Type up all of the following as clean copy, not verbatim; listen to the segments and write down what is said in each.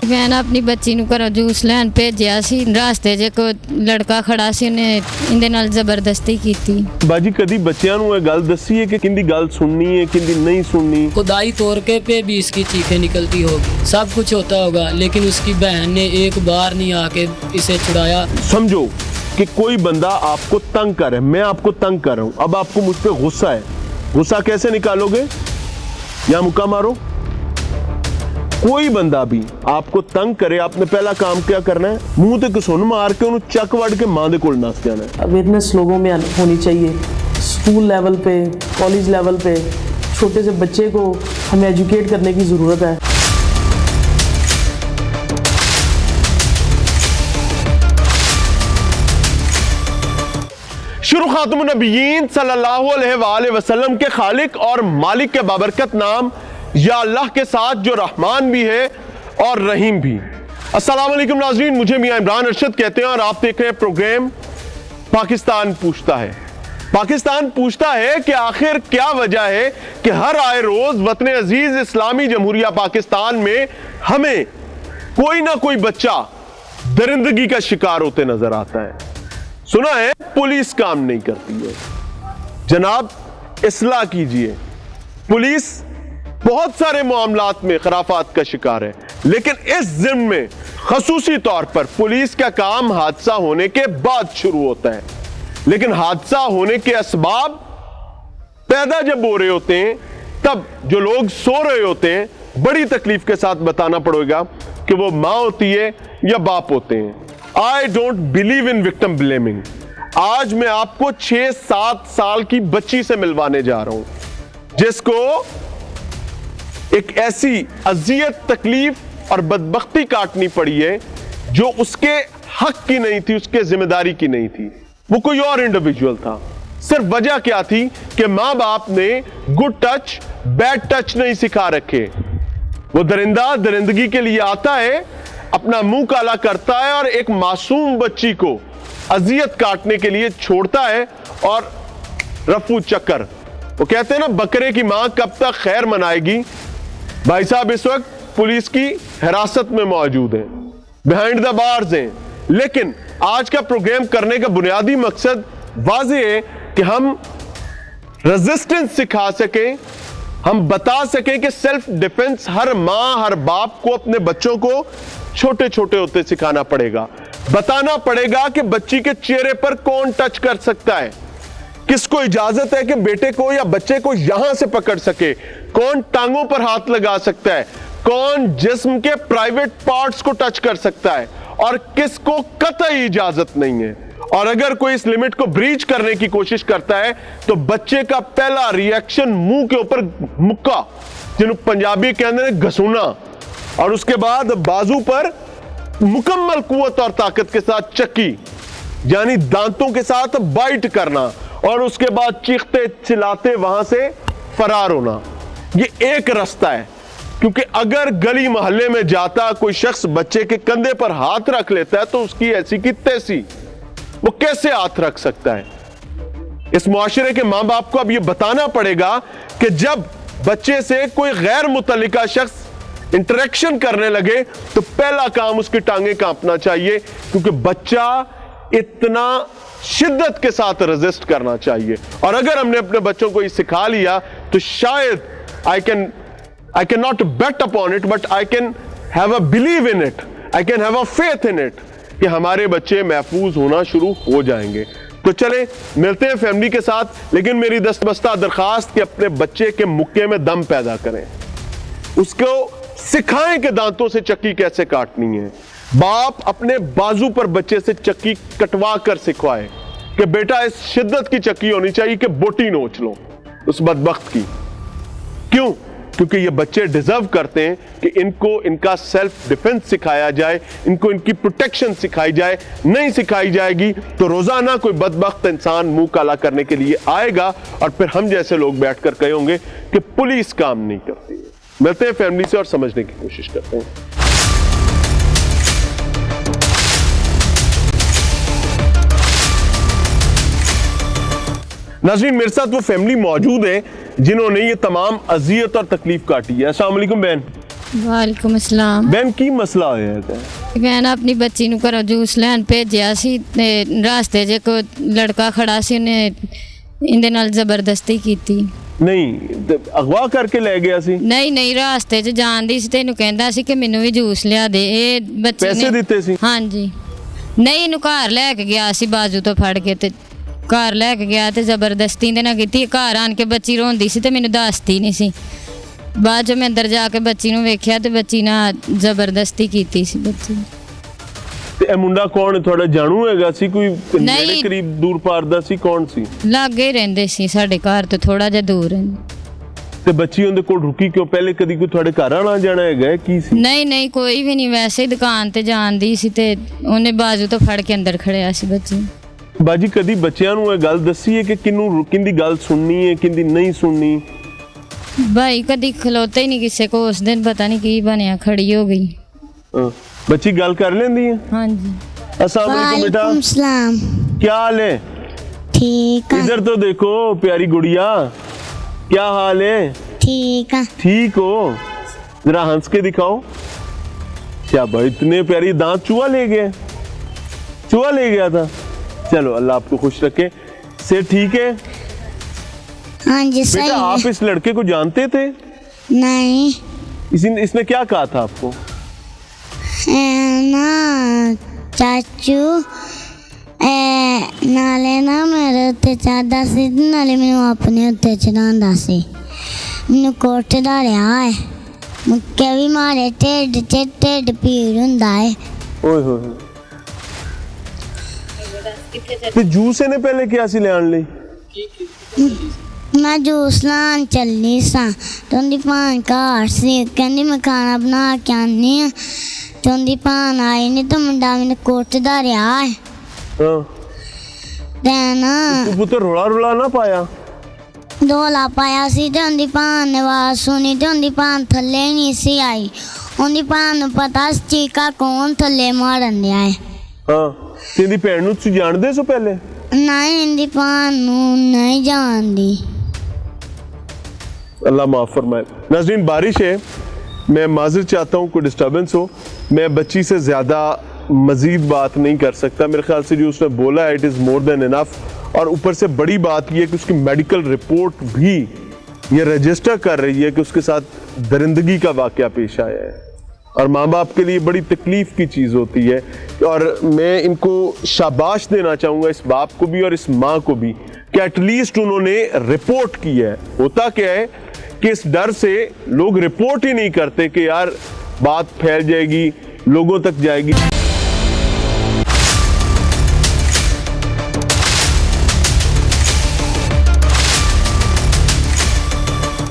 मैं ना अपनी बच्ची ਨੂੰ ਘਰੋਂ ਜੂਸ ਲੈਣ ਭੇਜਿਆ ਸੀ ਰਸਤੇ 'ਚ ਕੋਈ ਲੜਕਾ ਖੜਾ ਸੀ ਉਹਨੇ ਇਹਦੇ ਨਾਲ ਜ਼ਬਰਦਸਤੀ ਕੀਤੀ। ਬਾਜੀ ਕਦੀ ਬੱਚਿਆਂ ਨੂੰ ਇਹ ਗੱਲ ਦੱਸੀ ਹੈ ਕਿ ਕਿੰਦੀ ਗੱਲ ਸੁਣਨੀ है किंदी नहीं सुननी। खुदाई तौर पे भी इसकी चीखें निकलती होगी, सब कुछ होता होगा, लेकिन उसकी बहन ने एक बार नहीं आके इसे छुड़ाया। समझो कि कोई बंदा आपको तंग कर रहा है, मैं आपको तंग कर रहा हूं, अब आपको मुझ पे गुस्सा है, गुस्सा कैसे निकालोगे? या मुक्का मारो। कोई बंदा भी आपको तंग करे, आपने पहला काम क्या करना है? मुंह ते घसुन मार के उन्हें चक वड़ के मां दे कोल नस जाना है। अवेयरनेस लोगों में होनी चाहिए, स्कूल लेवल पे, कॉलेज लेवल पे छोटे से बच्चे को हमें एजुकेट करने की ज़रूरत है। शुरू खातमुन नबीयीन सल्लल्लाहु अलैहि वसल्लम के खालिक और मालिक के बाबरकत नाम या अल्लाह के साथ जो रहमान भी है और रहीम भी। अस्सलाम वालेकुम नाज़रीन, मुझे मियां इमरान अरशद कहते हैं और आप देख रहे हैं प्रोग्राम पाकिस्तान पूछता है। पाकिस्तान पूछता है कि आखिर क्या वजह है कि हर आए रोज वतन अजीज इस्लामी जमहूरिया पाकिस्तान में हमें कोई ना कोई बच्चा दरिंदगी का शिकार होते नजर आता है। सुना है पुलिस काम नहीं करती है। जनाब इस्लाह कीजिए, पुलिस बहुत सारे मामलात में खराफात का शिकार है, लेकिन इस ज़िम्न में खसूसी तौर पर पुलिस का काम हादसा होने के बाद शुरू होता है। लेकिन हादसा होने के असबाब पैदा जब हो रहे होते हैं, तब जो लोग सो रहे होते हैं, बड़ी तकलीफ के साथ बताना पड़ेगा कि वो माँ होती है या बाप होते हैं। I don't believe in victim blaming. आज मैं आपको 6-7 साल की बच्ची से मिलवाने जा रहा हूं जिसको एक ऐसी अजियत, तकलीफ और बदबख्ती काटनी पड़ी है जो उसके हक की नहीं थी, उसके जिम्मेदारी की नहीं थी। वो कोई और इंडिविजुअल था। सिर्फ वजह क्या थी कि माँ बाप ने गुड टच, बैड टच नहीं सिखा रखे। वो दरिंदा दरिंदगी के लिए आता है, अपना मुंह काला करता है और एक मासूम बच्ची को अजियत काटने के लिए छोड़ता है और रफू चक्कर। वो कहते हैं ना, बकरे की मां कब तक खैर मनाएगी। भाई साहब इस वक्त पुलिस की हिरासत में मौजूद हैं, बिहाइंड द बार्स हैं, लेकिन आज का प्रोग्राम करने का बुनियादी मकसद वाज़ेह है कि हम रेजिस्टेंस सिखा सकें, हम बता सकें कि सेल्फ डिफेंस हर मां, हर बाप को अपने बच्चों को छोटे छोटे होते सिखाना पड़ेगा। बताना पड़ेगा कि बच्ची के चेहरे पर कौन टच कर सकता है, किसको इजाजत है कि बेटे को या बच्चे को यहां से पकड़ सके, कौन टांगों पर हाथ लगा सकता है, कौन जिस्म के प्राइवेट पार्ट्स को टच कर सकता है और किसको कतई इजाजत नहीं है। और अगर कोई इस लिमिट को ब्रीच करने की कोशिश करता है तो बच्चे का पहला रिएक्शन मुंह के ऊपर मुक्का, जिन्होंने पंजाबी के अंदर घसूना, और उसके बाद बाजू पर मुकम्मल कुव्वत और ताकत के साथ चक्की, यानी दांतों के साथ बाइट करना, और उसके बाद चीखते चिल्लाते वहां से फरार होना। ये एक रास्ता है, क्योंकि अगर गली मोहल्ले में जाता कोई शख्स बच्चे के कंधे पर हाथ रख लेता है तो उसकी ऐसी की तैसी वो कैसे हाथ रख सकता है। इस मुआशरे के मां बाप को अब ये बताना पड़ेगा कि जब बच्चे से कोई गैर मुतल्लिका शख्स इंटरेक्शन करने लगे तो पहला काम उसकी टांगे कांपना चाहिए, क्योंकि बच्चा इतना शिद्दत के साथ रेजिस्ट करना चाहिए। और अगर हमने अपने बच्चों को ये सिखा लिया तो शायद I cannot bet upon it, but I can have a believe in it, I can have a faith in it कि हमारे बच्चे महफूज होना शुरू हो जाएंगे। तो चले मिलते हैं फैमिली के साथ, लेकिन मेरी दस्तबस्ता दरखास्त कि अपने बच्चे के मुक्के में दम पैदा करें, उसको सिखाएं कि दांतों से चक्की कैसे काटनी है। बाप अपने बाजू पर बच्चे से चक्की कटवा कर सिखवाए कि बेटा इस शिद्दत की चक्की होनी चाहिए कि बोटी नोच लो उस बदबख्त की। क्यों? क्योंकि ये बच्चे डिजर्व करते हैं कि इनको इनका सेल्फ डिफेंस सिखाया जाए, इनको इनकी प्रोटेक्शन सिखाई जाए। नहीं सिखाई जाएगी तो रोजाना कोई बदबख्त इंसान मुंह काला करने के लिए आएगा और फिर हम जैसे लोग बैठकर कहे होंगे कि पुलिस काम नहीं करती है। मिलते हैं फैमिली से और समझने की कोशिश करते हैं। नाज़रीन मेरे साथ वो फैमिली मौजूद है जिन्होंने ये तमाम अजियत और तकलीफ काटी है। अस्सलाम वालेकुम बहन। ਵਾਲੇਕੁਮ ਅਸਲਾਮ। ਬਹਿਨ ਕੀ ਮਸਲਾ ਹੋਇਆ ਹੈ? ਮੈਂ ਨਾ ਆਪਣੀ ਬੱਚੀ ਨੂੰ ਘਰੋਂ ਜੂਸ ਲੈਣ ਭੇਜਿਆ ਸੀ ਤੇ ਰਾਸਤੇ 'ਚ ਇੱਕ ਲੜਕਾ ਖੜਾ ਸੀ, ਉਹਨੇ ਇਹਦੇ ਨਾਲ ਜ਼ਬਰਦਸਤੀ ਕੀਤੀ। ਨਹੀਂ ਤੇ ਅਗਵਾ ਕਰਕੇ ਲੈ ਗਿਆ ਸੀ? ਨਹੀਂ ਰਾਸਤੇ 'ਚ ਜਾਂਦੀ ਸੀ ਤੇ ਇਹਨੂੰ ਕਹਿੰਦਾ ਸੀ ਕਿ ਮੈਨੂੰ ਵੀ ਜੂਸ ਲਿਆ ਦੇ। ਇਹ ਬੱਚੇ ਪੈਸੇ ਦਿੱਤੇ ਸੀ? ਹਾਂਜੀ। ਨਹੀਂ, ਇਹਨੂੰ ਘਰ ਲੈ ਕੇ ਗਿਆ ਸੀ ਬਾਜੂ ਤੋਂ ਫੜ ਕੇ, ਤੇ ਘਰ ਲੈ ਕੇ ਗਿਆ ਤੇ ਜ਼ਬਰਦਸਤੀ ਦੇ ਨਾਲ ਕੀਤੀ। ਘਰ ਆਣ ਕੇ ਬੱਚੀ ਰੋਂਦੀ ਸੀ ਤੇ ਮੈਨੂੰ ਦੱਸਦੀ ਨਹੀਂ ਸੀ। ਬਾਅਦ 'ਚ ਮੈਂ ਅੰਦਰ ਜਾ ਕੇ ਬੱਚੀ ਨੂੰ ਵੇਖਿਆ ਤੇ ਬੱਚੀ ਨਾਲ ਜ਼ਬਰਦਸਤੀ ਕੀਤੀ ਸੀ ਬੱਚੀ। ਤੇ ਇਹ ਮੁੰਡਾ ਕੌਣ ਤੁਹਾਡਾ ਜਾਣੂ ਹੈਗਾ ਸੀ? ਕੋਈ ਨੇੜੇ ਨਹੀਂ। ਕਰੀਬ ਦੂਰ ਪਾਰ ਦਾ ਸੀ? ਕੌਣ ਸੀ? ਲਾਗੇ ਹੀ ਰਹਿੰਦੇ ਸੀ, ਸਾਡੇ ਘਰ ਤੋਂ ਥੋੜਾ ਜਿਹਾ ਦੂਰ ਰਹਿੰਦੇ। ਤੇ ਬੱਚੀ ਉਹਦੇ ਕੋਲ ਰੁਕੀ ਕਿਉਂ? ਪਹਿਲੇ ਕਦੀ ਕੋਈ ਤੁਹਾਡੇ ਘਰ ਆਣਾ ਜਾਣਾ ਹੈਗਾ? ਕੀ ਸੀ? ਨਹੀਂ ਕੋਈ ਵੀ ਨਹੀਂ, ਵੈਸੇ ਹੀ ਦੁਕਾਨ ਤੇ ਜਾਂਦੀ ਸੀ ਤੇ ਉਹਨੇ ਬਾਜੂ ਤੋਂ ਫੜ ਕੇ ਅੰਦਰ ਖੜਿਆ ਸੀ ਬੱਚੀ। ਬਾਜੀ ਕਦੀ ਬੱਚਿਆਂ ਨੂੰ ਇਹ ਗੱਲ ਦੱਸੀ ਹੈ ਕਿ ਕਿੰਦੀ ਗੱਲ ਸੁਣਨੀ ਹੈ, ਕਿੰਦੀ ਨਹੀਂ ਸੁਣਨੀ? ਭਾਈ ਕਦੀ ਖਲੋਤੇ ਹੀ ਨਹੀਂ ਕਿਸੇ ਕੋ। ਉਸ ਦਿਨ ਪਤਾ ਨਹੀਂ ਕੀ ਬਣਿਆ, ਖੜੀ ਹੋ ਗਈ। ਹਾਂ। ਬੱਚੀ ਗੱਲ ਕਰ ਲੈਂਦੀ ਹੈ? ਹਾਂਜੀ। अस्सलाम वालेकुम बेटा। वालेकुम सलाम। क्या हाल है? ठीक है। इधर तो देखो प्यारी गुड़िया, क्या हाल है? ठीक है। ठीक हो? जरा हंस के दिखाओ। क्या भाई इतने प्यारी दांत चूहा ले गए? चूहा ले गया था? चलो अल्लाह आपको खुश रखे। से ठीक है हाँ जी सही बेटा? है। आप इस लड़के को जानते थे? नहीं इसने क्या कहा था आपको? ना चाचू नाले ना मेरे उत्ते चढ़दा सी नाले मैनू अपने उत्ते चढ़ांदा सी। मैनू कोटदा रहा है, मुक्के भी मारे, ढिड च ढिड पीड़ हुंदा है। ओए होए। ते जूस ने पहले क्या सी लेन ली? मैं जूस लान चली सां ते उंदी भान घर सी, कहंदी मैं खाना बना के आनी आ। ते उंदी भान आई नहीं तो मुंडा मैनू कोटदा रहा है। हाँ। ते ना तू पुत्र रोला ना पाया? ढोला पाया सी ते उंदी भान ने आवाज सुनी ते उंदी भान थल्ले ही नहीं सी आई। उंदी भान नूं पता सी चीका कौन थल्ले मारन दिया है। हाँ। तेरी भैन नूं तुसीं जाणदे सो पहले? नहीं इंदी भान नूं नहीं जानदी। अल्लाह माफ़ फरमाए। नाज़रीन बारिश है, मैं माज़र चाहता हूँ कोई डिस्टर्बेंस हो। मैं बच्ची से ज़्यादा मज़ीद बात नहीं कर सकता। मेरे ख्याल से जो उसने बोला है it is more than enough. और ऊपर से बड़ी बात यह कि उसकी मेडिकल रिपोर्ट भी ये रजिस्टर कर रही है कि उसके साथ दरिंदगी का वाक़या पेश आया है। और माँ बाप के लिए बड़ी तकलीफ़ की चीज़ होती है। और मैं इनको शाबाश देना चाहूँगा, इस बाप को भी और इस माँ को भी, कि एटलीस्ट उन्होंने रिपोर्ट की है। होता क्या है कि इस डर से लोग रिपोर्ट ही नहीं करते कि यार बात फैल जाएगी, लोगों तक जाएगी।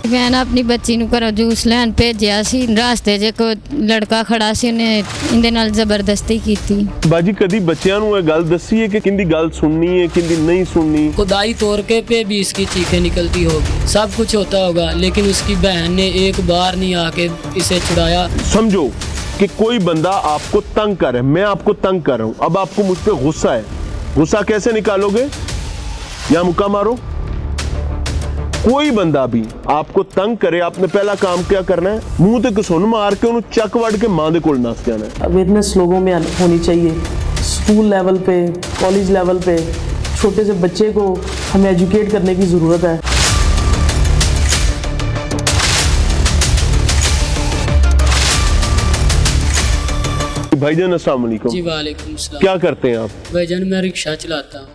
ਮੈਂ ਨਾ ਆਪਣੀ ਬੱਚੀ ਨੂੰ ਘਰੋਂ ਜੂਸ ਲੈਣ ਭੇਜਿਆ ਸੀ, ਰਾਸਤੇ 'ਚ ਇੱਕ ਲੜਕਾ ਖੜਾ ਸੀ, ਉਹਨੇ ਇਹਦੇ ਨਾਲ ਜ਼ਬਰਦਸਤੀ ਕੀਤੀ। ਬਾਜੀ ਕਦੀ ਬੱਚਿਆਂ ਨੂੰ ਇਹ ਗੱਲ ਦੱਸੀ ਹੈ ਕਿ ਕਿੰਦੀ ਗੱਲ ਸੁਣਨੀ है, किंदी नहीं सुननी? खुदाई तोड़ के पे भी इसकी चीखें निकलती होगी। सब कुछ होता होगा लेकिन उसकी बहन ने एक बार नहीं आके इसे छुड़ाया। समझो कि कोई बंदा आपको तंग कर रहा है, मैं आपको तंग कर रहा हूं, अब आपको मुझ पे गुस्सा है, गुस्सा कैसे निकालोगे? या मुक्का मारो। कोई बंदा भी आपको तंग करे, आपने पहला काम क्या करना है? मुंह ते घसुन मार के उन्हें चक वड़ के मां दे कोल नस जाना है। अवेयरनेस लोगों में होनी चाहिए। स्कूल लेवल पे, कॉलेज लेवल पे छोटे से बच्चे को हमें एजुकेट करने की ज़रूरत है। भाईजान अस्सलाम वालेकुम। जी वालेकुम सलाम। क्या करते हैं आप? भाईजान मैं रिक्शा चलाता हूँ।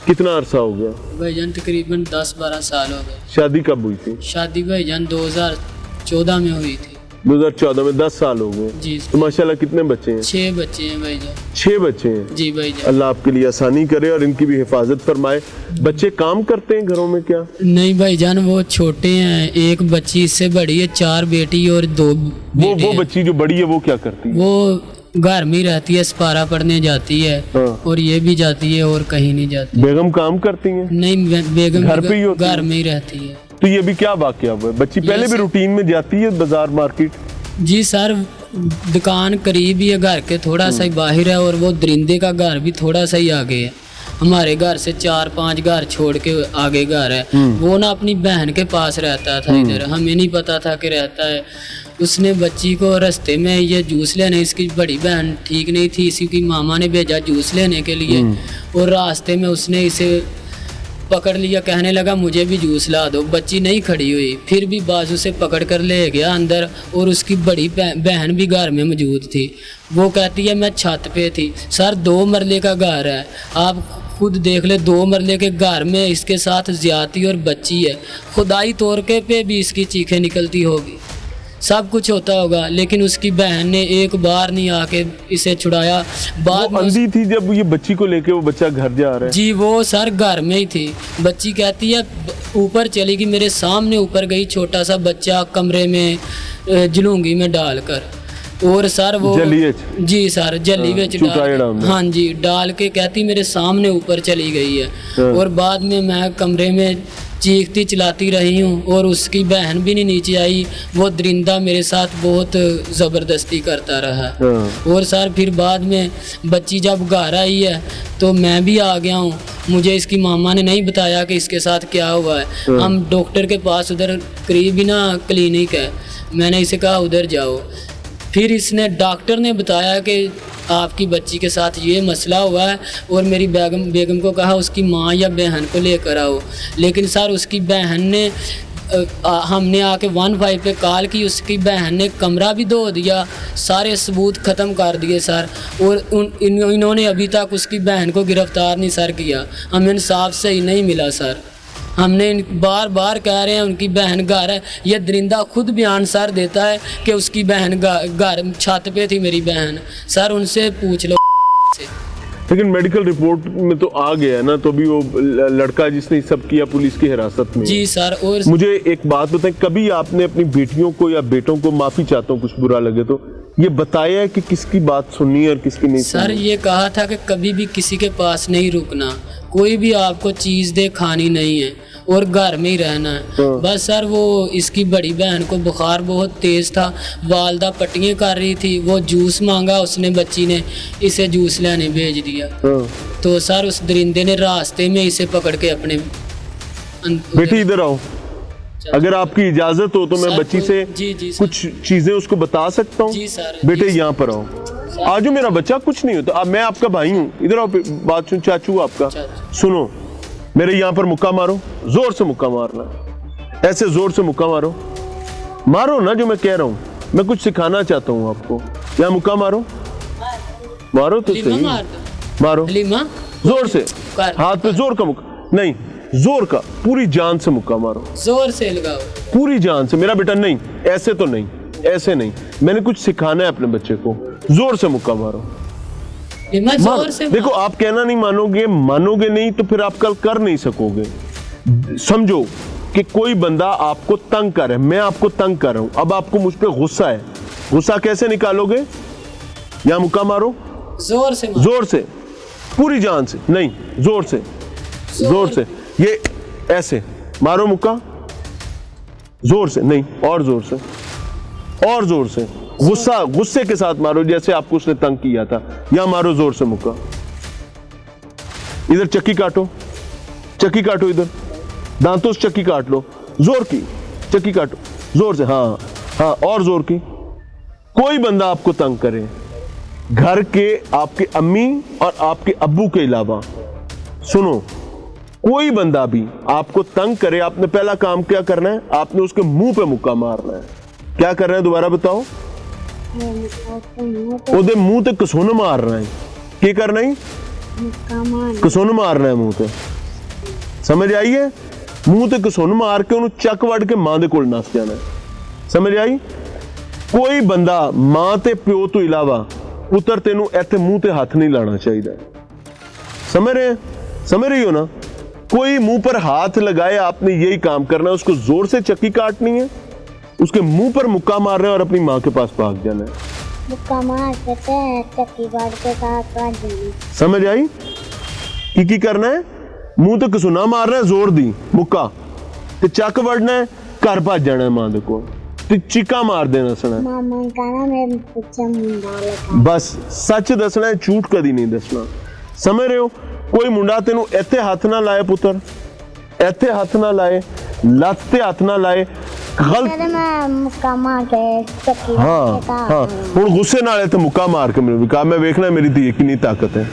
कितना अरसा हो गया? भाईजान तकरीबन 10-12 साल हो गए। शादी कब हुई थी? शादी भाईजान 2014 में हुई थी। 2014 में 10 साल हो गए। जी तो माशाल्लाह कितने बच्चे हैं? 6 बच्चे हैं भाईजान। 6 बच्चे हैं। जी भाईजान। अल्लाह आपके लिए आसानी करे और इनकी भी हिफाजत फरमाए। बच्चे काम करते हैं घरों में क्या? नहीं भाईजान वो छोटे हैं, एक बच्ची इससे बड़ी है, 4 बेटी और 2 बेटे वो हैं। बच्ची जो बड़ी है वो क्या करती है? वो घर में ही रहती है, सपारा पढ़ने जाती है। हाँ। और ये भी जाती है और कहीं नहीं जाती। बेगम काम करती हैं? नहीं बेगम घर पे ही होती है? घर में ही रहती है। तो ये भी क्या वाकया हुआ है? बच्ची पहले भी रूटीन में जाती है बाजार मार्केट? जी सर, दुकान करीब ही है घर के, थोड़ा सा ही बाहर है। और वो दरिंदे का घर भी थोड़ा सा ही आगे है। हमारे घर से 4-5 घर छोड़ के आगे घर है। वो ना अपनी बहन के पास रहता था इधर, हमें नहीं पता था कि रहता है। उसने बच्ची को रास्ते में ये जूस लेने, इसकी बड़ी बहन ठीक नहीं थी, इसी की मामा ने भेजा जूस लेने के लिए, और रास्ते में उसने इसे पकड़ लिया, कहने लगा मुझे भी जूस ला दो। बच्ची नहीं खड़ी हुई, फिर भी बाजू से पकड़ कर ले गया अंदर, और उसकी बड़ी बहन भी घर में मौजूद थी। वो कहती है मैं छत पे थी। सर 2 मरले का घर है, आप खुद देख ले, 2 मरले के घर में इसके साथ ज्यादती और बच्ची है। खुदाई तौर के पे भी इसकी चीखें निकलती होगी, सब कुछ होता होगा, लेकिन उसकी बहन ने एक बार नहीं आके इसे छुड़ाया। बाद में अंधी थी जब ये बच्ची को लेके वो बच्चा घर जा रहा है। जी वो सर घर में ही थी। बच्ची कहती है ऊपर चली गई, मेरे सामने ऊपर गई, छोटा सा बच्चा कमरे में जलूंगी में डालकर, और सर वो जलिए जी सर जली में डाल, हाँ जी डाल के कहती मेरे सामने ऊपर चली गई है। और बाद में मैं कमरे में चीखती चिल्लाती रही हूँ, और उसकी बहन भी नहीं नीचे आई। वो दरिंदा मेरे साथ बहुत ज़बरदस्ती करता रहा। और सर फिर बाद में बच्ची जब घर आई है तो मैं भी आ गया हूँ। मुझे इसकी मामा ने नहीं बताया कि इसके साथ क्या हुआ है। हम डॉक्टर के पास, उधर करीब ही ना क्लिनिक है, मैंने इसे कहा उधर जाओ। फिर इसने डॉक्टर ने बताया कि आपकी बच्ची के साथ ये मसला हुआ है, और मेरी बेगम को कहा उसकी माँ या बहन को लेकर आओ। लेकिन सर उसकी बहन ने हमने आके 15 पे कॉल की, उसकी बहन ने कमरा भी धो दिया, सारे सबूत ख़त्म कर दिए सर। और इन्होंने अभी तक उसकी बहन को गिरफ़्तार नहीं सर किया। हमें इंसाफ सही नहीं मिला सर। हमने बार बार कह रहे हैं उनकी बहन घर है। ये दरिंदा खुद बयान सर देता है कि उसकी बहन घर छत पे थी मेरी बहन। सर उनसे पूछ लो। लेकिन मेडिकल रिपोर्ट में तो आ गया ना, तो भी वो लड़का जिसने सब किया पुलिस की हिरासत में। जी सर। और मुझे एक बात बताएं, कभी आपने अपनी बेटियों को या बेटों को, माफी चाहता हूँ कुछ बुरा लगे तो, ये बताया है कि किसकी बात सुननी है और किसकी नहीं सर सुननी? ये कहा था कि कभी भी किसी के पास नहीं रुकना, कोई भी आपको चीज़ दे खानी नहीं है, और घर में ही रहना है बस। सर वो इसकी बड़ी बहन को बुखार बहुत तेज़ था, वालदा पट्टियाँ कर रही थी, वो जूस मांगा उसने, बच्ची ने इसे जूस लेने भेज दिया। तो सर उस दरिंदे ने रास्ते में इसे पकड़ के अपने बेटी इधर आओ, अगर आपकी इजाजत हो तो मैं बच्ची से जी कुछ चीजें उसको बता सकता हूँ। जी सर। बेटे यहाँ पर आओ, आजो, मेरा बच्चा कुछ नहीं होता, मैं आपका भाई हूँ, इधर आओ, बात सुन, चाचू आपका सुनो, मेरे यहाँ पर मुक्का मारो, जोर से मुक्का मारना, ऐसे जोर से मुक्का मारो, मारो ना जो मैं कह रहा हूँ, मैं कुछ सिखाना चाहता हूँ आपको। यहाँ मुक्का मारो, मारो तो सही, मारो जोर से, हाथ पे जोर का मुक्का नहीं, जोर का, पूरी जान से मुक्का मारो, जोर से लगाओ, पूरी जान से। मेरा बेटा नहीं, ऐसे तो नहीं, ऐसे नहीं, मैंने कुछ सिखाना है अपने बच्चे को, जोर से मुक्का मारो। जोर से देखो आप कहना नहीं मानोगे, मानोगे नहीं तो फिर आप कल कर नहीं सकोगे। समझो कि कोई बंदा आपको तंग कर रहा है, मैं आपको तंग कर रहा हूं, अब आपको मुझ पे गुस्सा है, गुस्सा कैसे निकालोगे? यहां मुक्का मारो, जोर से, जोर से, पूरी जान से, नहीं जोर से, जोर से, ये ऐसे मारो मुक्का, जोर से नहीं, और जोर से, और जोर से, गुस्सा, गुस्से के साथ मारो जैसे आपको उसने तंग किया था। यहां मारो जोर से मुक्का, इधर चक्की काटो, चक्की काटो, इधर दांतों से चक्की काट लो, जोर की चक्की काटो, जोर से, हाँ हाँ, और जोर की। कोई बंदा आपको तंग करे, घर के आपके अम्मी और आपके अब्बू के अलावा, सुनो, कोई बंदा भी आपको तंग करे, आपने पहला काम क्या करना है? आपने उसके मुंह पे मुक्का मारना है। क्या कर रहे हैं दोबारा बताओ? ਉਹਦੇ ਮੂੰਹ ਤੇ ਕਸੁੰਨ ਮਾਰਨਾ ਹੈ। ਕੀ ਕਰਨਾ ਹੈ? ਕਸੁੰਨ ਮਾਰਨਾ ਹੈ ਮੂੰਹ ਤੇ, ਸਮਝ ਆਈ ਹੈ? ਮੂੰਹ ਤੇ ਕਸੁੰਨ ਮਾਰ ਕੇ ਉਹਨੂੰ ਚੱਕ ਵੜ ਕੇ ਮਾਂ ਦੇ ਕੋਲ ਨੱਸ ਜਾਣਾ, ਸਮਝ ਆਈ? ਕੋਈ ਬੰਦਾ ਮਾਂ ਤੇ ਪਿਓ ਤੋਂ ਇਲਾਵਾ ਪੁੱਤਰ ਤੈਨੂੰ ਇੱਥੇ ਮੂੰਹ ਤੇ ਹੱਥ ਨਹੀਂ ਲਾਣਾ ਚਾਹੀਦਾ, समझ रहे हैं? समझ रही हो ना? कोई मुंह पर हाथ लगाए, आपने यही काम करना है, उसको जोर से चक्की काटनी है, उसके मुंह पर मुक्का मारना है और अपनी माँ के पास भाग जाना है। मुक्का मार के चक्की काट के साथ भाग जाना, समझ आई? की करना है? मुंह तो कसुना मारना है, जोर दी मुक्का ते चक वड़ना है, घर भज जाना है मां दे कोल ते चीका मार देना सना, मामा कहना मेरे पीछे मुंडा लगा, बस सच दसना है, झूठ कदी नहीं दसना, समझ रहे हो? कोई मुंडा तेनू इत्थे हथ ना लाए पुत्र, इत्थे हथ ना लाए, लत्त ते हथ ना लाए, गलत कहते मैं मुक्का मार के चक्की हाँ हाँ हुण गुस्से नाल ते मुक्का मार के मैनूं भी कहा मैं वेखना मेरी धी कितनी ताकत है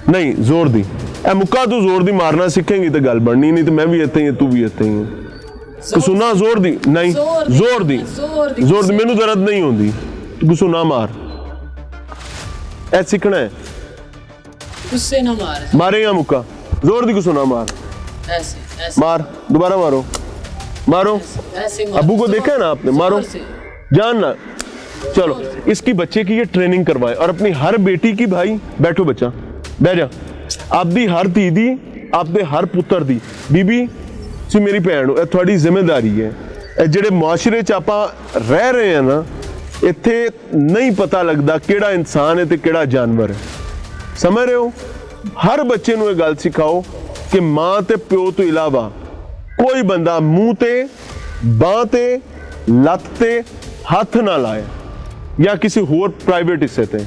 नहीं जोर दी ए मुक्का तू जोर दी मारना सीखेंगी तो गल बननी नहीं तो मैं भी इत्थे ही तू भी इत्थे ही तू सुना जोर दी नहीं जोर दी मैनूं दर्द नहीं होंदी तू सुना मार ए सीखना है उससे ना मार मारे या मुक्का जोर दी को सुना मार ऐसे मार दोबारा मारो मारो ऐसे अबू को देखा है ना आपने मारो जानना चलो इसकी बच्चे की ये ट्रेनिंग करवाए और अपनी हर बेटी की भाई बैठो बच्चा बह जा आपदी हर धी दी आपदे हर पुत्र दी बीबी सी मेरी भैन हो थोड़ी जिम्मेदारी है जेडे मुआशरे च आपां रह रहे हैं ना इत्थे नहीं पता लगता केड़ा इंसान है ते केड़ा जानवर है समझ रहे हो हर बच्चे नूं ये गल सिखाओ कि मां ते प्यो तो इलावा कोई बंदा मुंह ते बांह ते लत्त ते हाथ ना लाए या किसी होर प्राइवेट हिस्से ते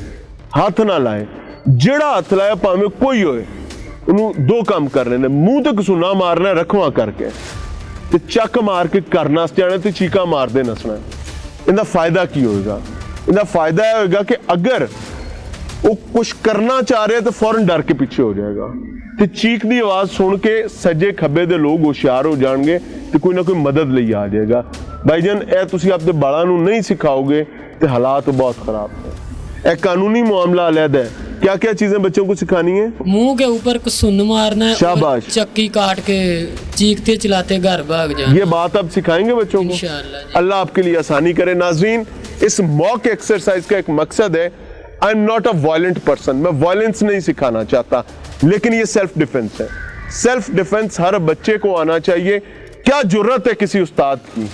हाथ ना लाए जेड़ा हाथ लाया भावें कोई होए उन्होंने दो काम करने ने मुंह ते कसूना मारना रखवा करके ते चक मार के घर नस जाना ते चीका मार दे नसना इनका फायदा की होएगा इनका फायदा यह होएगा कि अगर वो कुछ करना चाह रहे तो फौरन डर के पीछे हो जाएगा ते चीख दी आवाज सुन के सज्जे खब्बे दे लोग होशियार हो जाएंगे ते कोई ना कोई मदद ले आ जाएगा भाईजान ए तुसी अपने बालां नूं नहीं सिखाओगे तो हालात बहुत खराब है ए कानूनी मामला अलग है क्या क्या चीजें बच्चों को सिखानी है मुंह के ऊपर कुसुन मारना है शाबाश। और चक्की काट के चीखते चिल्लाते घर भाग जाना ये बात आप सिखाएंगे बच्चों को इंशाअल्लाह जी। अल्लाह आपके लिए आसानी करे नाजरीन इस मॉक एक्सरसाइज का एक मकसद है I am not a violent person मैं वायलेंस नहीं सिखाना चाहता लेकिन ये सेल्फ डिफेंस है सेल्फ डिफेंस हर बच्चे को आना चाहिए क्या जुर्रत है किसी उस्ताद की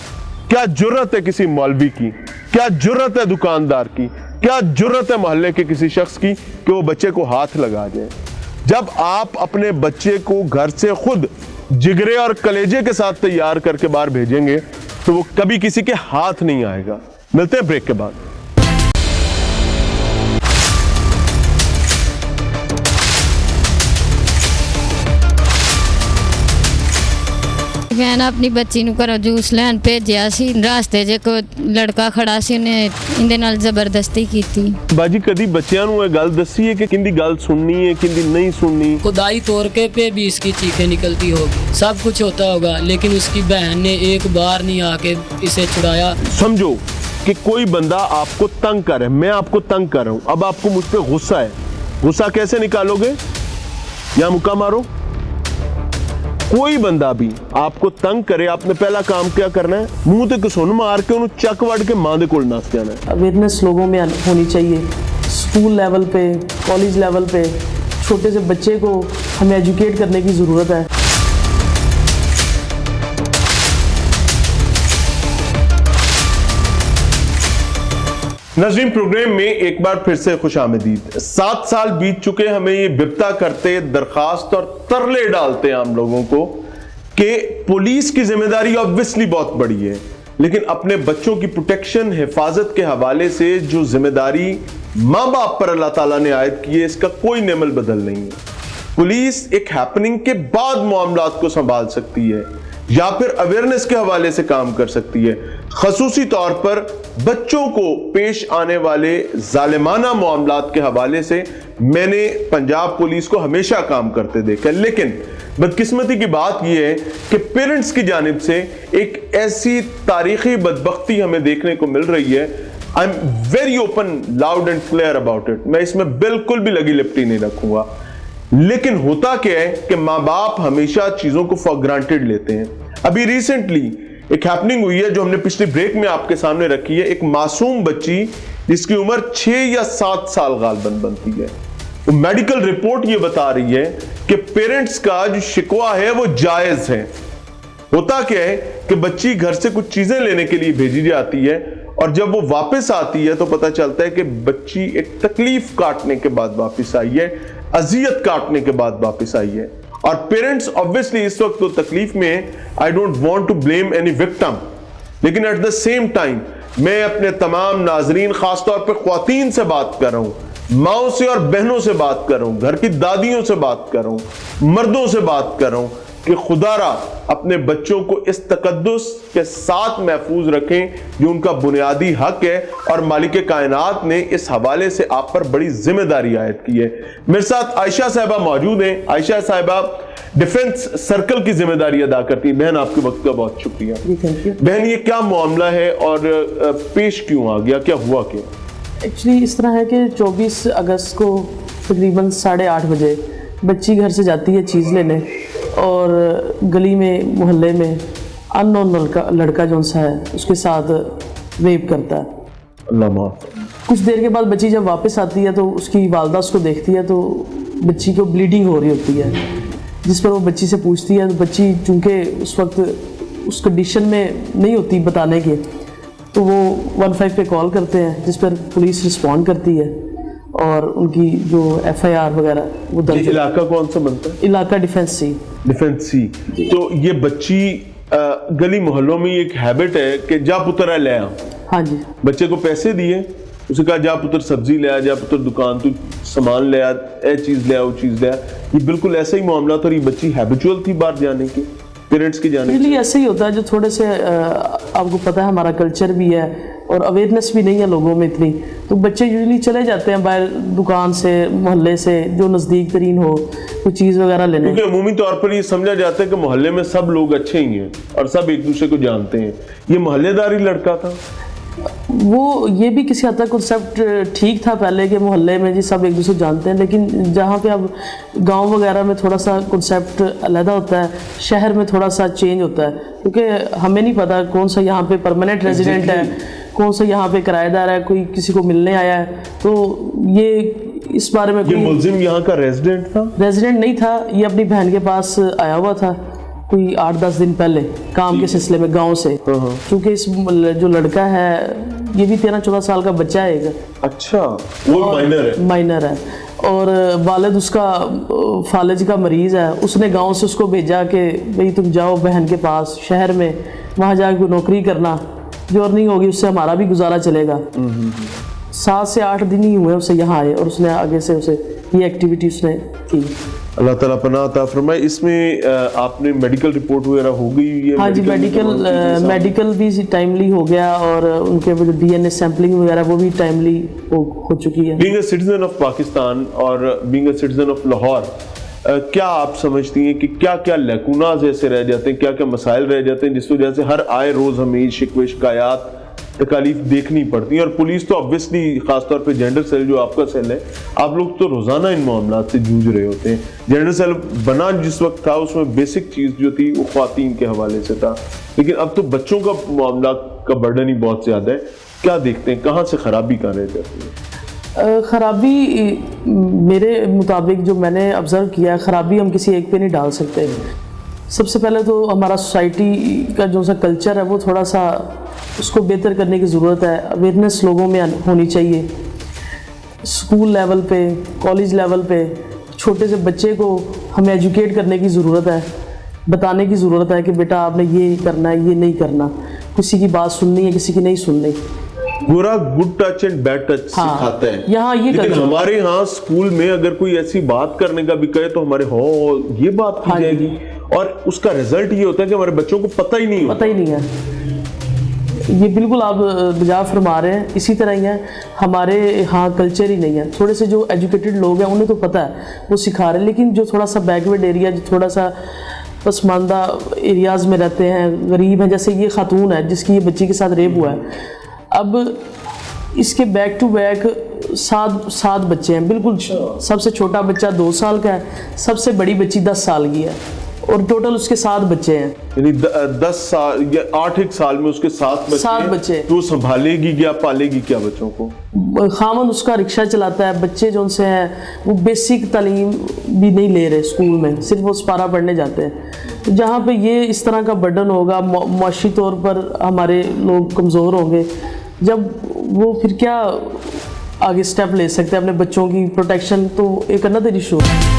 क्या जुर्रत है किसी मौलवी की क्या जुर्रत है दुकानदार की क्या जुर्रत है मोहल्ले के किसी शख्स की कि वो बच्चे को हाथ लगा जाए जब आप अपने बच्चे को घर से खुद जिगरे और कलेजे के साथ तैयार करके बाहर भेजेंगे तो वो कभी किसी के हाथ नहीं आएगा मिलते हैं ब्रेक के बाद मैं ना अपनी बच्ची ਨੂੰ ਘਰੋਂ ਜੂਸ ਲੈਣ ਭੇਜਿਆ ਸੀ ਰਾਸਤੇ 'ਚ ਇੱਕ ਲੜਕਾ ਖੜਾ ਸੀ ਉਹਨੇ ਇਹਦੇ ਨਾਲ ਜ਼ਬਰਦਸਤੀ ਕੀਤੀ बाजी कदी बच्चियां नूं ये गल दसी है कि किंदी गल सुननी है किंदी नहीं सुननी खुदाई तोड़ के पे भी इसकी चीखें निकलती होगी सब कुछ होता होगा लेकिन उसकी बहन ने एक बार नहीं आके इसे छुड़ाया समझो कि कोई बंदा आपको तंग कर रहा है मैं आपको तंग कर रहा हूं अब आपको मुझ पे गुस्सा है गुस्सा कैसे निकालोगे या मुक्का मारो कोई बंदा भी आपको तंग करे आपने पहला काम क्या करना है मुंह ते घसुन मार के उन्हें चक वड़ के मां दे कोल नस जाना है अवेयरनेस लोगों में होनी चाहिए स्कूल लेवल पे कॉलेज लेवल पे छोटे से बच्चे को हमें एजुकेट करने की ज़रूरत है नज़रीन प्रोग्राम में एक बार फिर से खुशामदीद 7 साल बीत चुके हमें ये बिपता करते दरखास्त और तरले डालते आम लोगों को कि पुलिस की जिम्मेदारी ऑब्वियसली बहुत बड़ी है लेकिन अपने बच्चों की प्रोटेक्शन हिफाजत के हवाले से जो जिम्मेदारी माँ बाप पर अल्लाह ताला ने आयद की है इसका कोई नेमल बदल नहीं है पुलिस एक हैपनिंग के बाद मामलात को संभाल सकती है या फिर अवेयरनेस के हवाले से काम कर सकती है खसूसी तौर पर बच्चों को पेश आने वाले जालिमाना मामलात के हवाले से मैंने पंजाब पुलिस को हमेशा काम करते देखा लेकिन बदकिस्मती की बात यह है कि पेरेंट्स की जानिब से एक ऐसी तारीखी बदबख्ती हमें देखने को मिल रही है I am very open loud and clear about it मैं इसमें बिल्कुल भी लगी लिपटी नहीं रखूंगा लेकिन होता क्या है कि माँ बाप हमेशा चीजों को फॉर ग्रांटेड लेते हैं अभी रिसेंटली एक हैपनिंग हुई है जो हमने पिछले ब्रेक में आपके सामने रखी है एक मासूम बच्ची जिसकी उम्र 6 या 7 साल गालबन बनती है तो मेडिकल रिपोर्ट ये बता रही है कि पेरेंट्स का जो शिकवा है वो जायज है होता क्या है कि बच्ची घर से कुछ चीजें लेने के लिए भेजी जाती है और जब वो वापस आती है तो पता चलता है कि बच्ची एक तकलीफ काटने के बाद वापस आई है अजियत काटने के बाद वापस आई है और पेरेंट्स ऑब्वियसली इस वक्त तो तकलीफ में है I don't want to blame any victim लेकिन एट द सेम टाइम मैं अपने तमाम नाजरीन खासतौर पर ख्वातीन से बात कर रहा हूं माओं से और बहनों से बात कर रहा हूं घर की दादियों से बात कर रहा हूं मर्दों से बात कर रहा हूं کہ خدارا اپنے بچوں کو اس تقدس کے ساتھ محفوظ رکھیں جو ان کا بنیادی حق ہے، اور مالک کائنات نے اس حوالے سے آپ پر بڑی ذمہ داری عائد کی ہے۔ میرے ساتھ عائشہ صاحبہ موجود ہیں۔ عائشہ صاحبہ ڈیفنس سرکل کی ذمہ داری ادا کرتی ہیں۔ بہن آپ کے وقت کا بہت شکریہ۔ بہن یہ کیا معاملہ ہے اور پیش کیوں آ گیا، کیا ہوا کیا؟ ایکچولی اس طرح ہے کہ 24 اگست کو تقریباً 8:30 بجے بچی گھر سے جاتی ہے چیز لینے، اور گلی میں محلے میں ان نون لڑکا جو سا ہے اس کے ساتھ ریپ کرتا ہے۔ اللہ معاف۔ کچھ دیر کے بعد بچی جب واپس آتی ہے تو اس کی والدہ اس کو دیکھتی ہے تو بچی کو بلیڈنگ ہو رہی ہوتی ہے، جس پر وہ بچی سے پوچھتی ہے تو بچی چونکہ اس وقت اس کنڈیشن میں نہیں ہوتی بتانے کے، تو وہ 15 پہ کال کرتے ہیں، جس پر پولیس رسپونڈ کرتی ہے اور ان کی جو FIR وغیرہ وہ درج۔ علاقہ کون سا بنتا ہے؟ علاقہ ڈیفنس سی۔ ڈیفنس سی۔ تو یہ بچی گلی محلوں میں ایک ہیبٹ ہے کہ جا پتر ہے لے آ، ہاں جی، بچے کو پیسے دیے، اسے کہا جا پتر سبزی لے آ، جا پتر دکان تو سامان لے آ، اے چیز لے آ، وہ چیز لے آ۔ یہ بالکل ایسا ہی معاملہ تھا، اور یہ بچی ہیبچول تھی باہر جانے کی، پیرنٹس کی جانے کی۔ ایسے ہی ہوتا ہے، جو تھوڑے سے آپ کو پتہ ہے ہمارا کلچر بھی ہے اور اویئرنیس بھی نہیں ہے لوگوں میں اتنی، تو بچے یوزلی چلے جاتے ہیں باہر دکان سے، محلے سے، جو نزدیک ترین ہو کوئی چیز وغیرہ لینے۔ کیونکہ عمومی طور پر یہ سمجھا جاتا ہے کہ محلے میں سب لوگ اچھے ہی ہیں اور سب ایک دوسرے کو جانتے ہیں۔ یہ محلے داری لڑکا تھا، وہ یہ بھی کسی حد تک کنسیپٹ ٹھیک تھا پہلے کہ محلے میں جی سب ایک دوسرے کو جانتے ہیں، لیکن جہاں پہ اب گاؤں وغیرہ میں تھوڑا سا کنسیپٹ علیحدہ ہوتا ہے، شہر میں تھوڑا سا چینج ہوتا ہے، کیونکہ ہمیں نہیں پتا کون سا یہاں پہ پرماننٹ ریزیڈنٹ ہے، کون سا یہاں پہ کرایہ دار ہے، کوئی کسی کو ملنے آیا ہے، تو یہ اس بارے میں یہ ملزم یہاں کا ریزیڈنٹ تھا؟ ریزیڈنٹ نہیں تھا، یہ اپنی بہن کے پاس آیا ہوا تھا کوئی 8-10 دن پہلے کام کے سلسلے میں گاؤں سے، کیونکہ اس جو لڑکا ہے یہ بھی 13-14 سال کا بچہ ہے ایک۔ اچھا، وہ مائنر ہے، اور والد اس کا فالج کا مریض ہے، اس نے گاؤں سے اس کو بھیجا کہ بھئی تم جاؤ بہن کے پاس شہر میں، وہاں جا کے کوئی نوکری کرنا، جو ارننگ ہوگی اس سے ہمارا بھی گزارا چلے گا۔ 7 سے 8 دن ہی ہوئے اسے یہاں آئے، اور اس نے آگے سے اسے یہ ایکٹیویٹی اس نے کی۔ اللہ تعالیٰ پناہ عطا فرمائے۔ اس میں آپ نے میڈیکل رپورٹ وغیرہ ہو گئی؟ ہاں جی، میڈیکل بھی ٹائملی ہو گیا، اور ان کے جو DNA سیمپلنگ وغیرہ وہ بھی ٹائملی ہو چکی ہے۔ Being a citizen of Pakistan اور being a citizen of Lahore, کیا آپ سمجھتی ہیں کہ کیا کیا لیکوناز ایسے رہ جاتے ہیں، کیا کیا مسائل رہ جاتے ہیں جس وجہ سے ہر آئے روز ہمیں شکوے شکایات تکالیف دیکھنی پڑتی ہیں؟ اور پولیس تو obviously خاص طور پہ جینڈر سیل جو آپ کا سیل ہے، آپ لوگ تو روزانہ ان معاملات سے جوجھ رہے ہوتے ہیں۔ جینڈر سیل بنا جس وقت تھا اس میں بیسک چیز جو تھی وہ خواتین کے حوالے سے تھا، لیکن اب تو بچوں کا معاملہ کا برڈن ہی بہت زیادہ ہے۔ کیا دیکھتے ہیں کہاں سے خرابی کہاں رہ جاتی ہے؟ خرابی میرے مطابق جو میں نے آبزرو کیا ہے، خرابی ہم کسی ایک پہ نہیں ڈال سکتے۔ سب سے پہلے تو ہمارا سوسائٹی کا جو سا کلچر ہے وہ تھوڑا سا اس کو بہتر کرنے کی ضرورت ہے، اویئرنیس لوگوں میں ہونی چاہیے، اسکول لیول پہ، کالج لیول پہ چھوٹے سے بچے کو ہمیں ایجوکیٹ کرنے کی ضرورت ہے، بتانے کی ضرورت ہے کہ بیٹا آپ نے یہ کرنا ہے، یہ نہیں کرنا، کسی کی بات سننی ہے، کسی کی نہیں سننی۔ برا good touch and bad touch سکھاتا ہے یہاں یہ، لیکن ہمارے ہاں اسکول میں اگر کوئی ایسی بات کرنے کا بھی کہے تو ہمارے یہ بات کی جائے گی، اور اس کا رزلٹ یہ ہوتا ہے کہ ہمارے بچوں کو پتہ ہی نہیں ہے۔ یہ بالکل آپ بجا فرما رہے ہیں، اسی طرح ہی ہے ہمارے ہاں کلچر ہی نہیں ہے۔ تھوڑے سے جو ایجوکیٹڈ لوگ ہیں انہیں تو پتہ ہے، وہ سکھا رہے ہیں، لیکن جو تھوڑا سا بیکورڈ ایریا، جو تھوڑا سا پسماندہ ایریاز میں رہتے ہیں، غریب ہیں، جیسے یہ خاتون ہے جس کی یہ بچی کے ساتھ ریپ ہوا ہے، اب اس کے بیک ٹو بیک 7 بچے ہیں، بالکل سب سے چھوٹا بچہ 2 سال کا ہے، سب سے بڑی بچی 10 سال کی ہے، اور ٹوٹل اس کے 7 بچے ہیں، یعنی 10 سال یا 8 سال میں اس کے 7 بچے، تو سنبھالے گی کیا، پالے گی کیا بچوں کو؟ خامن اس کا رکشہ چلاتا ہے، بچے جو ان سے ہیں وہ بیسک تعلیم بھی نہیں لے رہے اسکول میں، صرف وہ سپارہ پڑھنے جاتے ہیں۔ جہاں پہ یہ اس طرح کا برڈن ہوگا، معاشی طور پر ہمارے لوگ کمزور ہوں گے، جب وہ پھر کیا آگے سٹیپ لے سکتے ہیں اپنے بچوں کی پروٹیکشن، تو ایک اندر ایشو ہے۔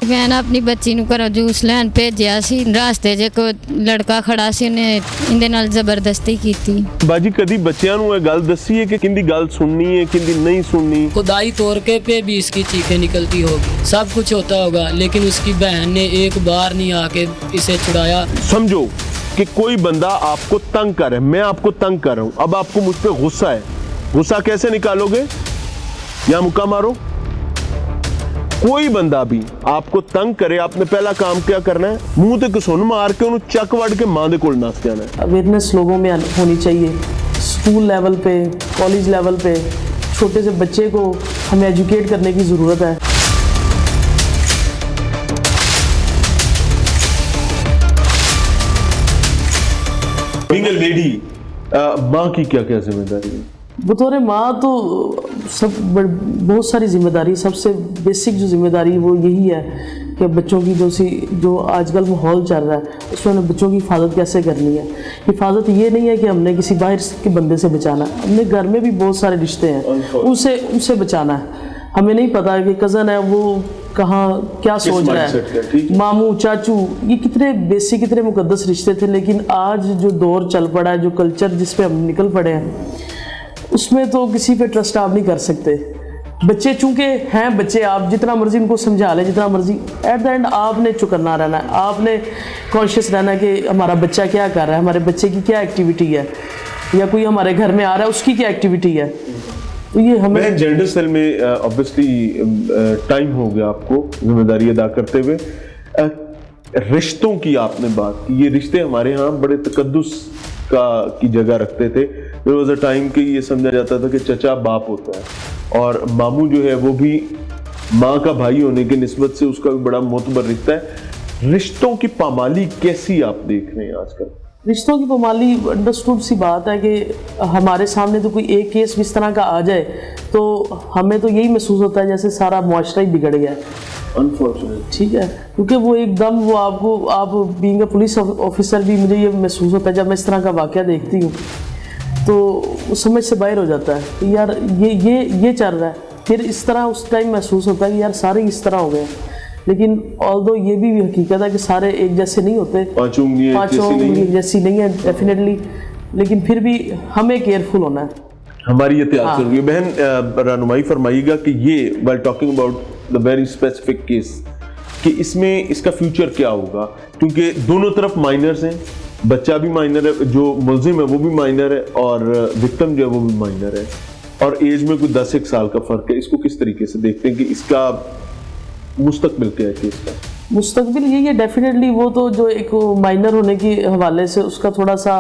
ਮੈਂ ਨਾ ਆਪਣੀ ਬੱਚੀ ਨੂੰ ਘਰੋਂ ਜੂਸ ਲੈਣ ਭੇਜਿਆ ਸੀ, ਰਸਤੇ 'ਚ ਇੱਕ ਲੜਕਾ ਖੜਾ ਸੀ, ਉਹਨੇ ਇਹਦੇ ਨਾਲ ਜ਼ਬਰਦਸਤੀ ਕੀਤੀ। ਬਾਜੀ ਕਦੀ ਬੱਚਿਆਂ ਨੂੰ ਇਹ ਗੱਲ ਦੱਸੀ ਹੈ ਕਿ ਕਿੰਦੀ ਗੱਲ ਸੁਣਨੀ है किंदी नहीं सुननी? खुदाई तोड़के पे भी इसकी चीखें निकलती होगी, सब कुछ होता होगा, लेकिन उसकी बहन ने एक बार नहीं आके इसे छुड़ाया। समझो कि कोई बंदा आपको तंग कर रहा है, मैं आपको तंग कर रहा हूं, अब आपको मुझ पे गुस्सा है, गुस्सा कैसे निकालोगे? या मुक्का मारो। कोई बंदा भी आपको तंग करे, आपने पहला काम क्या करना है? मुंह ते घसुन मार के उन्हें चक वड़ के मां दे कोल नस जाना है। अवेयरनेस लोगों में होनी चाहिए, स्कूल लेवल पे, कॉलेज लेवल पे छोटे से बच्चे को हमें एजुकेट करने की ज़रूरत है। Being a lady, माँ की क्या क्या जिम्मेदारी है? बतौर माँ तो बहुत सारी जिम्मेदारी, सबसे बेसिक जो जिम्मेदारी वो यही है कि बच्चों की जो आजकल माहौल चल रहा है उसमें हमें बच्चों की हिफाजत कैसे करनी है। हिफाजत ये नहीं है कि हमने किसी बाहर के बंदे से बचाना है, हमने घर में भी बहुत सारे रिश्ते हैं उनसे बचाना है। हमें नहीं पता कि कज़न है वो कहाँ क्या सोच रहा है, मामू चाचू, ये कितने बेसिक कितने मुकद्दस रिश्ते थे, लेकिन आज जो दौर चल पड़ा है, जो कल्चर जिस पे हम निकल पड़े हैं, उसमें तो किसी पे ट्रस्ट आप नहीं कर सकते। बच्चे चूंकि हैं बच्चे, आप जितना मर्जी उनको समझा लें, जितना मर्जी, एट द एंड आपने चुकन्ना रहना है, आपने कॉन्शियस रहना है कि हमारा बच्चा क्या कर रहा है, हमारे बच्चे की क्या एक्टिविटी है, या कोई हमारे घर में आ रहा है उसकी क्या एक्टिविटी है। तो ये हमें मैं जेंडर सेल में ऑब्वियसली टाइम हो गया आपको जिम्मेदारी अदा करते हुए। रिश्तों की आपने बात की, ये रिश्ते हमारे यहाँ बड़े तकद्दुस की जगह रखते थे। देयर वाज अ टाइम कि ये समझा जाता था कि चचा बाप होता है और मामू जो है वो भी माँ का भाई होने की निस्बत से उसका भी बड़ा मोतबर रिश्ता है। रिश्तों की पामाली कैसी आप देख रहे हैं आजकल? रिश्तों की पामाली अंडरस्टूड सी बात है कि हमारे सामने तो कोई एक केस भी इस तरह का आ जाए तो हमें तो यही महसूस होता है जैसे सारा मुआशरा ही बिगड़ गया है। अनफॉर्चुनेट, ठीक है, क्योंकि वो एकदम वो आप बीइंग अ पुलिस ऑफिसर भी मुझे ये महसूस होता है जब मैं इस तरह का वाक़या देखती हूँ तो उस समझ से बाहर हो जाता है कि यार ये चल रहा है। फिर इस तरह उस टाइम महसूस होता है कि यार सारे इस तरह हो गए, लेकिन ऑल्दो ये भी हकीकत है कि सारे एक जैसे नहीं होते, पांचों उंगली जैसी नहीं है डेफिनेटली, लेकिन फिर भी हमें केयरफुल होना है, हमारी एहतियात जरूरी है। बहन रहनुमाई फरमाइएगा कि ये while talking about the very specific case कि इसमें इसका फ्यूचर क्या होगा, क्योंकि दोनों तरफ माइनर्स हैं, बच्चा भी माइनर है, जो मुल्जिम है वो भी माइनर है और विक्टिम जो है वो भी माइनर है और एज में कोई 10-1 साल का फर्क है। इसको किस तरीके से देखते हैं कि इसका मुस्तकबिल क्या है केस का? मुस्तकबिल यही है डेफिनेटली, वो तो जो एक माइनर होने के हवाले से उसका थोड़ा सा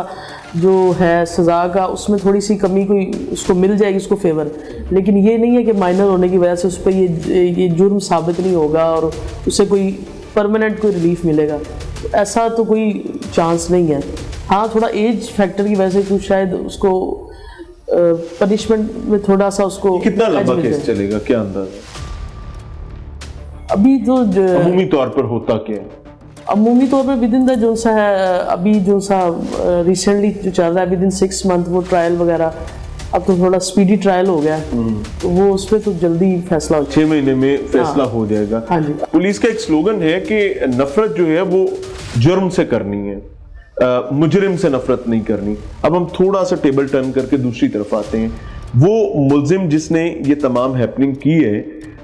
जो है सज़ा का उसमें थोड़ी सी कमी कोई उसको मिल जाएगी उसको फेवर, लेकिन ये नहीं है कि माइनर होने की वजह से उस पर ये जुर्म साबित नहीं होगा और उसे कोई परमानेंट कोई रिलीफ मिलेगा, ऐसा तो कोई चांस नहीं है। हाँ, थोड़ा एज फैक्टर की वजह से कुछ शायद उसको पनिशमेंट में थोड़ा सा उसको कितना लंबा केस चलेगा, क्या अंदाजा? अभी तो अमूमी तौर पर होता क्या है? अमूमी तौर पर विद इन द जो सा है अभी जो सा रिसेंटली जो चल रहा है विद इन 6 मंथ वो ट्रायल वगैरह, अब तो थोड़ा स्पीडी ट्रायल हो गया तो वो उस पर तो जल्दी फैसला हो 6 महीने में फैसला हो जाएगा। हाँ जी। पुलिस का एक स्लोगन है कि नफरत जो है वो जुर्म से करनी है, मुजरिम से नफरत नहीं करनी। अब हम थोड़ा सा टेबल टर्न करके दूसरी तरफ आते हैं। वो मुल्जिम जिसने ये तमाम हैपनिंग की है,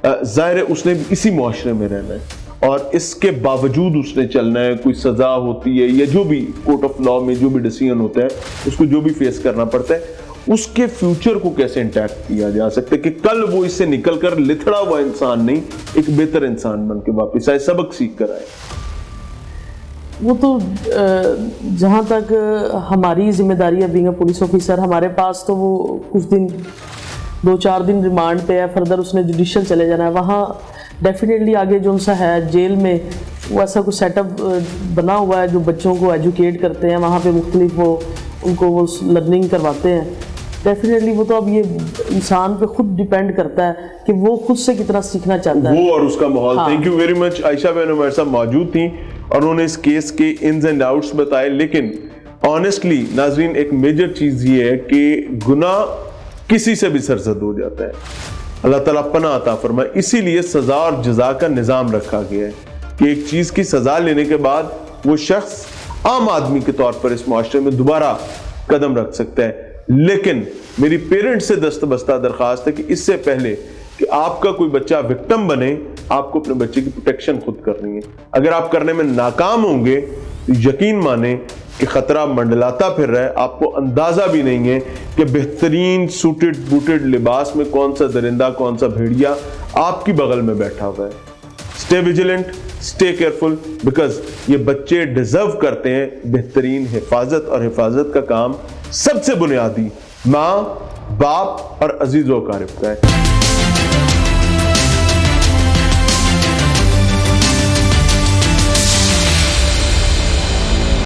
जाहिर है उसने इसी मुआशरे में रहना है और इसके बावजूद उसने चलना है, कोई सजा होती है या जो भी कोर्ट ऑफ लॉ में जो भी डिसीजन होता है उसको जो भी फेस करना पड़ता है, उसके फ्यूचर को कैसे इंटैक्ट किया जा सकता है कि कल वो इससे निकलकर लिथड़ा हुआ इंसान नहीं, एक बेहतर इंसान बन के वापस आए, सबक सीख कर आए। वो तो जहाँ तक हमारी जिम्मेदारी है बीइंग अ पुलिस ऑफिसर, हमारे पास तो वो कुछ दिन 2-4 दिन रिमांड पे है, फर्दर उसने जुडिशल चले जाना है, वहाँ डेफिनेटली आगे जो सा है जेल में वो ऐसा कुछ सेटअप बना हुआ है जो बच्चों को एजुकेट करते हैं, वहाँ पे मुख्तलिफ वो उनको वो लर्निंग करवाते हैं। डेफिनेटली वो तो अब ये इंसान पे खुद डिपेंड करता है कि वो खुद से कितना सीखना चाहता है, वो और उसका माहौल। हाँ। Thank you very much. Ayesha बहन हमारे साथ मौजूद थी और उन्होंने इस केस के इन्स एंड आउट्स बताए, लेकिन ऑनेस्टली नाजरीन एक मेजर चीज ये है कि गुनाह किसी से भी सरजद हो जाता है, अल्लाह ताला पनाह अता फरमाए, इसीलिए सजा और जजा का निज़ाम रखा गया है। کہ ایک چیز کی سزا لینے کے بعد وہ شخص عام آدمی کے طور پر اس معاشرے میں دوبارہ قدم رکھ سکتا ہے. لیکن میری پیرنٹس سے دستبستہ درخواست ہے کہ اس سے پہلے کہ آپ کا کوئی بچہ وکٹم بنے, آپ کو اپنے بچے کی پروٹیکشن خود کرنی ہے. اگر آپ کرنے میں ناکام ہوں گے تو یقین مانیں کہ خطرہ منڈلاتا پھر رہا ہے. آپ کو اندازہ بھی نہیں ہے کہ بہترین سوٹڈ بوٹڈ لباس میں کون سا درندہ, کون سا بھیڑیا آپ کی بغل میں بیٹھا ہوا ہے. Stay vigilant, stay careful, because یہ بچے ڈیزرو کرتے ہیں بہترین حفاظت, اور حفاظت کا کام سب سے بنیادی ماں, باپ اور عزیز و اقارب کا ہے.